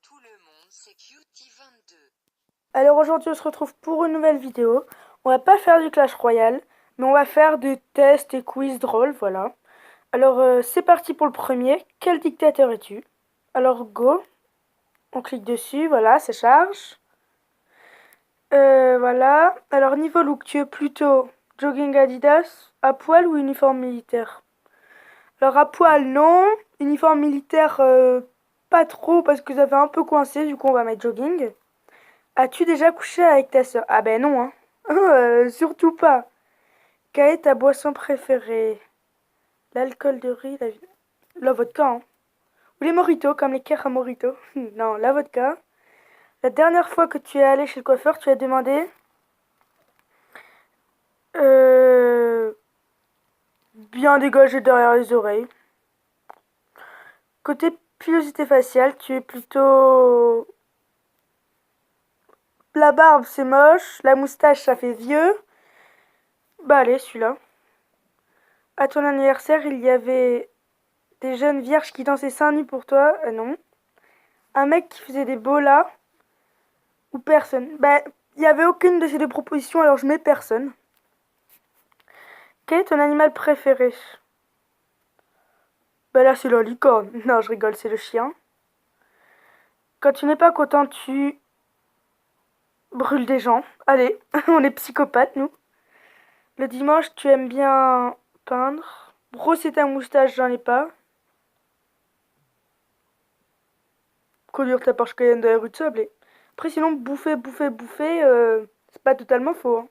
tout le monde, c'est Cutie22. Alors aujourd'hui on se retrouve pour une nouvelle vidéo. On va pas faire du Clash Royale, mais on va faire des tests et quiz drôles, voilà. Alors c'est parti pour le premier. Quel dictateur es-tu? Alors go, on clique dessus, voilà, ça charge. Voilà. Alors niveau look, tu es plutôt jogging Adidas, à poil ou uniforme militaire? Alors à poil non, uniforme militaire pas trop parce que ça fait un peu coincé, du coup on va mettre jogging. As-tu déjà couché avec ta sœur? Ah ben non, hein. Surtout pas. Quelle est ta boisson préférée? L'alcool de riz, la vodka, hein. Ou les mojitos, comme les kers à mojito. Non, la vodka. La dernière fois que tu es allé chez le coiffeur, tu as demandé bien dégagé derrière les oreilles. Côté pilosité faciale, tu es plutôt... La barbe, c'est moche. La moustache, ça fait vieux. Bah allez, celui-là. À ton anniversaire, il y avait des jeunes vierges qui dansaient seins nus pour toi? Non. Un mec qui faisait des bolas? Ou personne? Bah, il n'y avait aucune de ces deux propositions, alors je mets personne. Quel est ton animal préféré? Bah là, c'est la licorne. Non, je rigole, c'est le chien. Quand tu n'es pas content, tu brûles des gens. Allez, on est psychopathes, nous. Le dimanche, tu aimes bien peindre. Brosser ta moustache, j'en ai pas. Conduire ta Porsche Cayenne dans les rues de Sablé. Après, sinon, bouffer, c'est pas totalement faux, hein.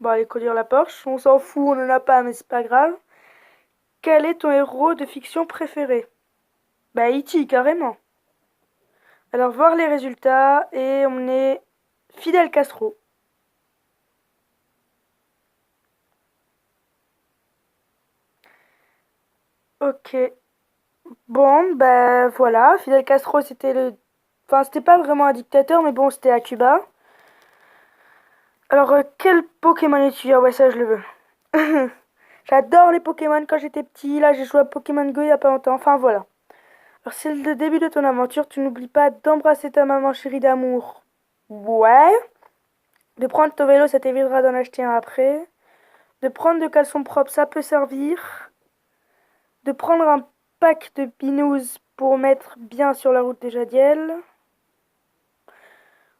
Bon, allez, conduire la Porsche. On s'en fout, on en a pas, mais c'est pas grave. Quel est ton héros de fiction préféré? Bah, E.T., carrément. Alors, voir les résultats, et on est Fidel Castro. Ok. Bon, bah voilà. Fidel Castro, c'était le. Enfin, c'était pas vraiment un dictateur, mais bon, c'était à Cuba. Alors, quel Pokémon es-tu? Ah ouais, ça, je le veux. J'adore les Pokémon quand j'étais petit. Là, j'ai joué à Pokémon Go il y a pas longtemps. Enfin, voilà. Alors, c'est le début de ton aventure. Tu n'oublies pas d'embrasser ta maman chérie d'amour. Ouais. De prendre ton vélo, ça t'évitera d'en acheter un après. De prendre de caleçons propres, ça peut servir. De prendre un pack de binous pour mettre bien sur la route des Jadiel.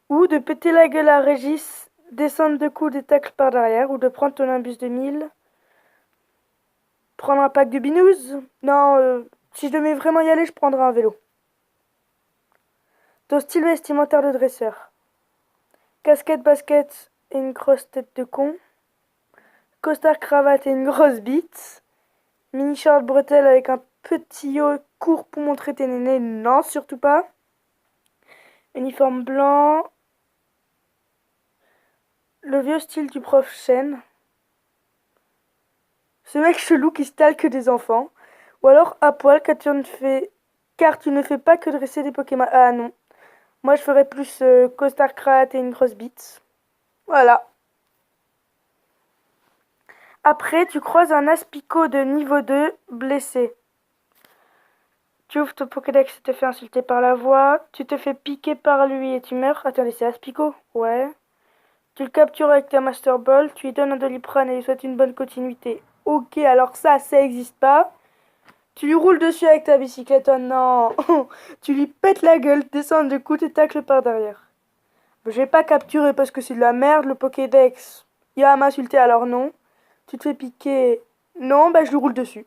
Ou de péter la gueule à Régis, descendre de coups des tacles par derrière. Ou de prendre ton imbus de 1000. Prendre un pack de binous. Non, si je devais vraiment y aller, je prendrais un vélo. Ton style vestimentaire de dresseur. Casquette, basket et une grosse tête de con. Costard, cravate et une grosse bite. Mini short bretelle avec un petit haut court pour montrer tes nénés. Non, surtout pas. Uniforme blanc. Le vieux style du prof Chen. Ce mec chelou qui stalke des enfants. Ou alors à poil car tu ne fais pas que dresser des Pokémon. Ah non. Moi je ferais plus costard cravate et une grosse bite. Voilà. Après, tu croises un aspicot de niveau 2 blessé. Tu ouvres ton Pokédex et te fais insulter par la voix. Tu te fais piquer par lui et tu meurs. Attendez, c'est Aspico? Ouais. Tu le captures avec ta Master Ball. Tu lui donnes un Doliprane et lui souhaites une bonne continuité. Ok, alors ça existe pas. Tu lui roules dessus avec ta bicyclette. Oh non. Tu lui pètes la gueule, descends de coups et tacles par derrière. Je vais pas capturer parce que c'est de la merde, le Pokédex. Il va m'insulter alors non. Tu te fais piquer. Non, bah je lui roule dessus.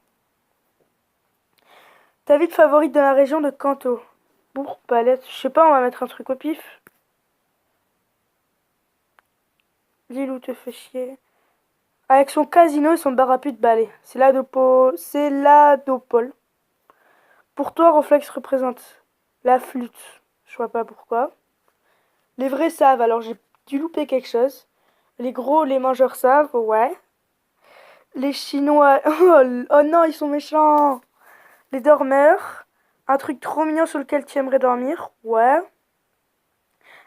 Ta ville favorite dans la région de Kanto? Bourg, palette, je sais pas, on va mettre un truc au pif. L'île où te fait chier. Avec son casino et son bar à pute balai. C'est l'Adopole. Pour toi, Reflex représente la flûte. Je vois pas pourquoi. Les vrais savent, alors j'ai dû louper quelque chose. Les gros, les mangeurs savent, ouais. Les Chinois. Oh non, ils sont méchants. Les dormeurs. Un truc trop mignon sur lequel tu aimerais dormir, ouais.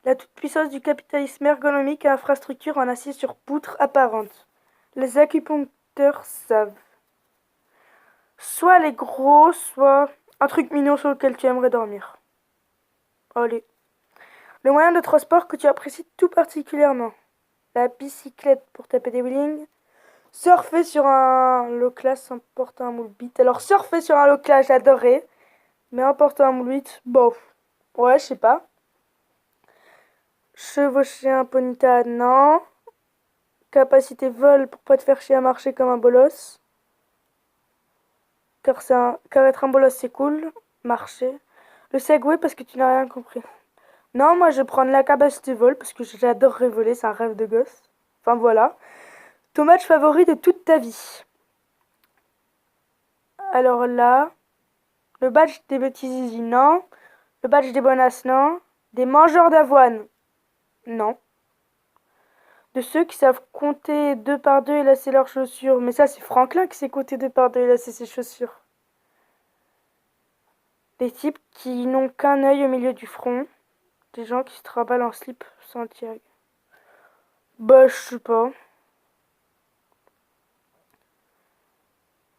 La toute-puissance du capitalisme ergonomique et infrastructure en acier sur poutre apparente. Les acupuncteurs savent. Soit les gros, soit Un truc mignon sur lequel tu aimerais dormir. Allez. Le moyen de transport que tu apprécies tout particulièrement. La bicyclette pour taper des wheelings. Surfer sur un low-class en portant un moule bite. Alors surfer sur un low-class, j'adorerais. Mais en portant un moule bite, bof. Ouais, je sais pas. Chevaucher un ponyta, non. Capacité vol pour pas te faire chier à marcher comme un bolos. Car être un bolos c'est cool. Marcher. Le segway parce que tu n'as rien compris. Non, moi je vais prendre la capacité vol parce que j'adorerais voler, c'est un rêve de gosse. Enfin voilà. Ton match favori de toute ta vie. Alors là, le badge des petits zizi, non. Le badge des bonasses, non. Des mangeurs d'avoine, non. De ceux qui savent compter deux par deux et lasser leurs chaussures. Mais ça, c'est Franklin qui sait compter deux par deux et lasser ses chaussures. Des types qui n'ont qu'un œil au milieu du front. Des gens qui se trimballent en slip Santiago. Bah, je sais pas.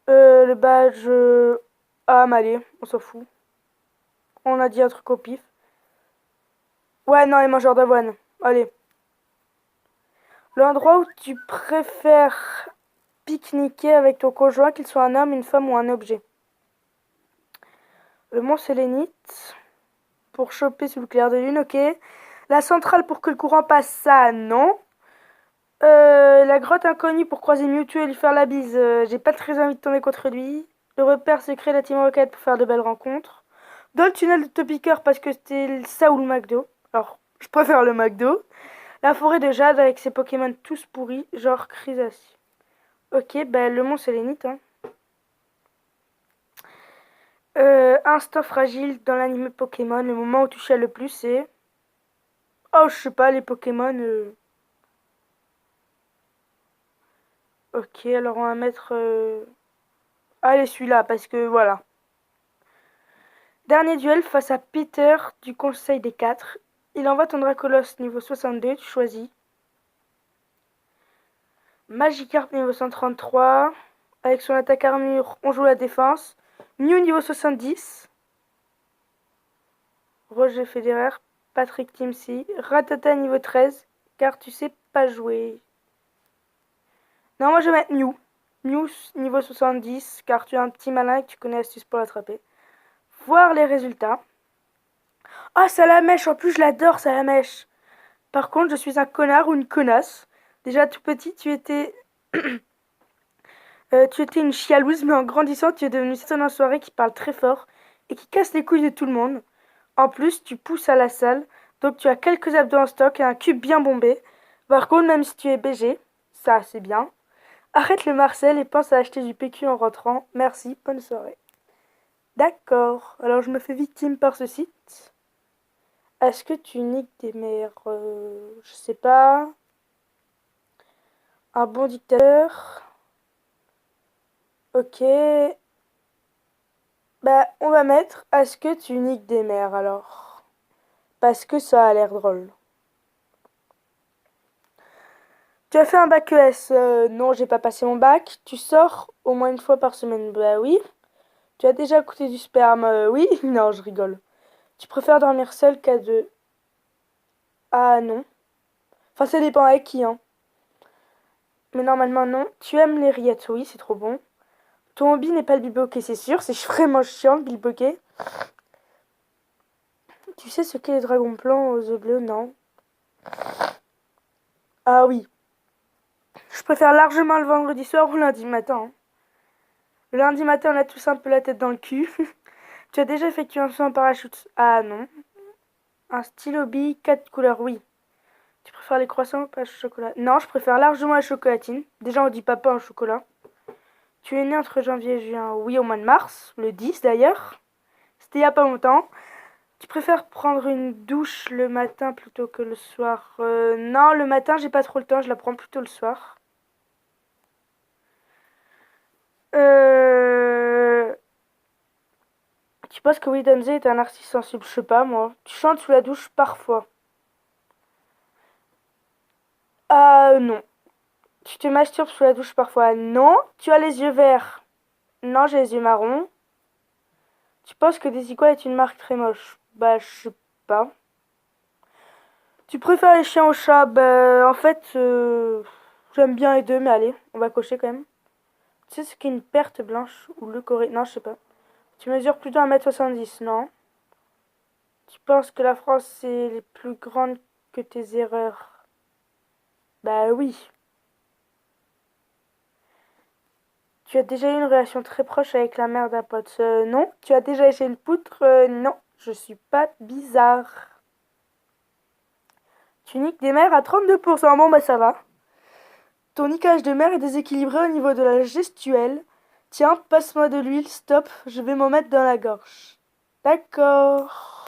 Le badge. Ah, mais allez, on s'en fout. On a dit un truc au pif. Ouais, non, les mangeurs d'avoine. Allez. L'endroit où tu préfères pique-niquer avec ton conjoint, qu'il soit un homme, une femme ou un objet. Le mont Sélénite. Pour choper sous le clair de lune, ok. La centrale pour que le courant passe, ça, non. La grotte inconnue pour croiser Mewtwo et lui faire la bise, j'ai pas très envie de tomber contre lui. Le repère secret de la Team Rocket pour faire de belles rencontres. Dans le tunnel de Topiqueur parce que c'était ça ou le McDo. Alors, je préfère le McDo. La forêt de Jade avec ses Pokémon tous pourris, genre Crisassi. Ok, bah le mont Sélénite, hein. Instant fragile dans l'anime Pokémon, le moment où tu chiales le plus, c'est... Oh, je sais pas, les Pokémon... Ok, alors on va mettre... Allez, celui-là, parce que voilà. Dernier duel face à Peter du Conseil des 4. Il envoie ton Dracolos niveau 62, tu choisis. Magikarp niveau 133. Avec son attaque armure, on joue la défense. Mew niveau 70. Roger Federer. Patrick Timsy. Ratata niveau 13. Car tu sais pas jouer. Non, moi je vais mettre Mew. Mew niveau 70. Car tu es un petit malin et que tu connais l'astuce pour l'attraper. Voir les résultats. Ah, Salamèche, en plus je l'adore, Salamèche. Par contre, je suis un connard ou une connasse. Déjà tout petit, tu étais une chialouse, mais en grandissant, tu es devenue cette en soirée qui parle très fort et qui casse les couilles de tout le monde. En plus, tu pousses à la salle, donc tu as quelques abdos en stock et un cube bien bombé. Par contre, même si tu es BG, ça c'est bien. Arrête le Marcel et pense à acheter du PQ en rentrant. Merci, bonne soirée. D'accord, alors je me fais victime par ce site. Est-ce que tu niques des mères je sais pas. Un bon dictateur. Ok. Bah, on va mettre est-ce que tu niques des mères alors. Parce que ça a l'air drôle. Tu as fait un bac ES non, j'ai pas passé mon bac. Tu sors au moins une fois par semaine. Bah oui. Tu as déjà goûté du sperme oui. Non, je rigole. Tu préfères dormir seul qu'à deux. Ah non. Enfin, ça dépend avec qui, hein. Mais normalement, non. Tu aimes les rillettes, oui, c'est trop bon. Ton hobby n'est pas le bilboquet, c'est sûr. C'est vraiment chiant, le bilboquet. Tu sais ce qu'est les dragons blancs aux œufs bleus, non? Ah oui. Je préfère largement le vendredi soir ou lundi matin, hein. Le lundi matin, on a tous un peu la tête dans le cul. Tu as déjà effectué un saut en parachute? Ah non. Un stylo bille, 4 couleurs, oui. Tu préfères les croissants ou pas au chocolat? Non, je préfère largement la chocolatine. Déjà, on dit papa en chocolat. Tu es né entre janvier et juin? Oui, au mois de mars. Le 10 d'ailleurs. C'était il y a pas longtemps. Tu préfères prendre une douche le matin plutôt que le soir? Non, le matin, j'ai pas trop le temps. Je la prends plutôt le soir. Tu penses que Widonze est un artiste sensible? Je sais pas, moi. Tu chantes sous la douche parfois. Ah, non. Tu te masturbes sous la douche parfois? Non. Tu as les yeux verts? Non, j'ai les yeux marrons. Tu penses que Desigual est une marque très moche? Bah, je sais pas. Tu préfères les chiens aux chats? Bah, en fait, j'aime bien les deux, mais allez, on va cocher quand même. Tu sais ce qu'est une perte blanche ou le corée? Non, je sais pas. Tu mesures plutôt 1,70 m, non? Tu penses que la France est plus grande que tes erreurs? Bah oui. Tu as déjà eu une relation très proche avec la mère d'un pote? Non. Tu as déjà été une poutre? Non. Je suis pas bizarre. Tu niques des mères à 32%. Bon, bah ça va. Ton niquage de mère est déséquilibré au niveau de la gestuelle. Tiens, passe-moi de l'huile, stop, je vais m'en mettre dans la gorge. D'accord.